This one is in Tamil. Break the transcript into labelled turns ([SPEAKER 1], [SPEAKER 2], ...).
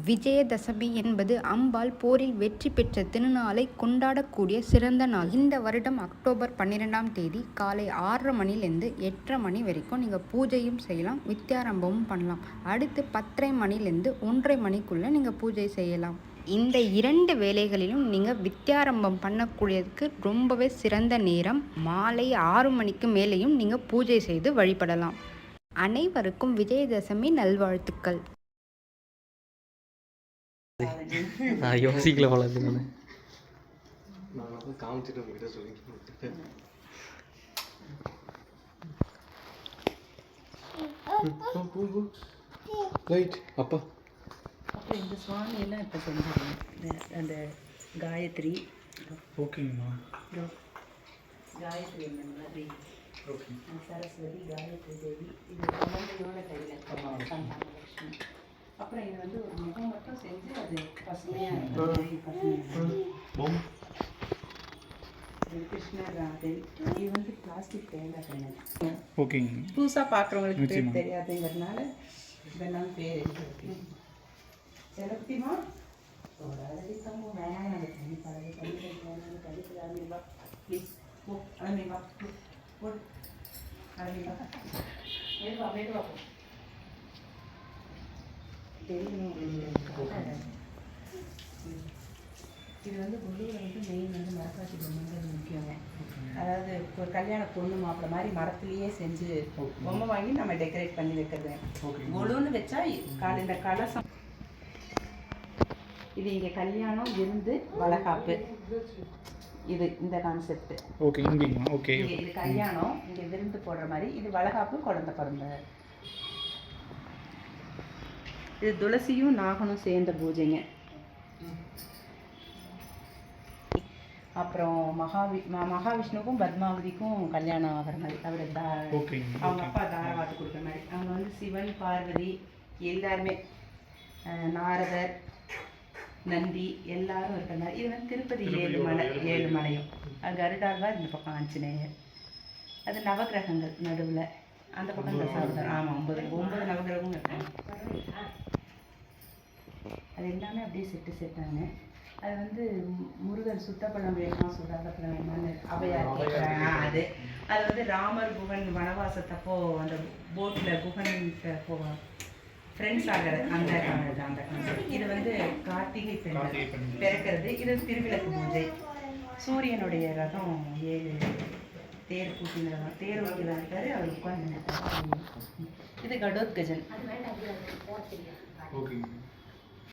[SPEAKER 1] விஜயதசமி என்பது அம்பாள் போரில் வெற்றி பெற்ற திருநாளை கொண்டாடக்கூடிய சிறந்த நாள். இந்த வருடம் அக்டோபர் 12ஆம் தேதி காலை 6:30 மணிலேருந்து 8:30 மணி வரைக்கும் நீங்கள் பூஜையும் செய்யலாம், வித்யாரம்பமும் பண்ணலாம். அடுத்து 10:30 மணிலேருந்து 1:30 மணிக்குள்ளே நீங்கள் பூஜை செய்யலாம். இந்த 2 வேளைகளிலும் நீங்கள் வித்யாரம்பம் பண்ணக்கூடியதுக்கு ரொம்பவே சிறந்த நேரம். மாலை 6 மணிக்கு மேலேயும் நீங்கள் பூஜை செய்து வழிபடலாம். அனைவருக்கும் விஜயதசமி நல்வாழ்த்துக்கள்.
[SPEAKER 2] யோசிக்கல போல இருக்கு.
[SPEAKER 3] அப்பா அப்புறம் இந்த சுவாமி எல்லாம் இப்போ செஞ்சாங்க. அந்த காயத்ரி
[SPEAKER 4] ஓகேங்கம்மா.
[SPEAKER 3] காயத்ரி அந்த மாதிரி சரஸ்வதி காயத்ரி தேவி இது குழந்தையோட கையில் லட்சுமி. அப்புறம் இது வந்து ஒரு முகம் மட்டும் செஞ்சு அது பசுமையாக கிருஷ்ணர் ராதை. இது வந்து பிளாஸ்டிக் தேங்காய் கிடையாது.
[SPEAKER 4] ஓகேங்க.
[SPEAKER 3] புதுசாக பார்க்குறவங்களுக்கு பேர் தெரியாதுங்கிறதுனால இதெல்லாம் பேர் எழுதி செலக்டிமா வேணாம். தண்ணி பழகி கழிக்கிறாங்க. வா ப்ளீஸ் ஓ அழமை வா ஓ அழமை வா மேடுவா மேடுவா தெரியணும். இது வந்து உள்ளூரில் வந்து மெயின் வந்து மரக்காட்சி பொம்மைங்கிறது முக்கியங்க. அதாவது இப்போ கல்யாண பொண்ணு மாப்பிள்ள மாதிரி மரத்துலேயே செஞ்சு பொம்மை வாங்கி நம்ம டெக்கரேட் பண்ணி வைக்கிறது. கொலுன்னு வச்சா இந்த கலசம் இது இங்கே கல்யாணம் விருந்து வளகாப்பு இது இந்த கான்செப்ட்.
[SPEAKER 4] ஓகே இங்கேங்களா? ஓகே
[SPEAKER 3] இது கல்யாணம் இங்கே விருந்து போடுற மாதிரி, இது வளகாப்பு குழந்தை பிறந்த. இது துளசியும் நாகனும் சேர்ந்த பூஜைங்க. அப்புறம் மகாவிஷ்ணுவுக்கும் பத்மாவதிக்கும் கல்யாணம் ஆகிற மாதிரி அவர் அவங்க அப்பா தாரவாத்து கொடுக்குற மாதிரி. அவங்க வந்து சிவன் பார்வதி எல்லாருமே நாரதர் நந்தி எல்லாரும் இருக்கிற மாதிரி. இது வந்து திருப்பதி ஏழுமலையும் கருடாழ்வார் இந்த பக்கம் ஆஞ்சநேயர். அது நவகிரகங்கள் நடுவில் அந்த பக்கம் தசாவதாரம். ஆமாம் 9 நவகிரகமும் இருக்காங்க. அது எல்லாமே அப்படியே செட்டாங்க. அது வந்து முருகன் சுத்தப்பழம் வேணுமா சுடாதப்பழம் வேணுமான்னு அவையார் கேட்குறாங்க. அது வந்து ராமர் குகன் வனவாசத்தப்போ அந்த போட்டில் குகன் போவான் ஃப்ரெண்ட்ஸ் ஆகிற அந்த கான்செப்ட். இது வந்து கார்த்திகை பெண் பிறக்கிறது. இது திருவிளக்கு பூஜை. சூரியனுடைய ரதம் 7 தேர் கூட்டின தேர் ஓட்டி இருக்காரு, அவர் உட்கார்ந்து. இது கடோத்கஜன்.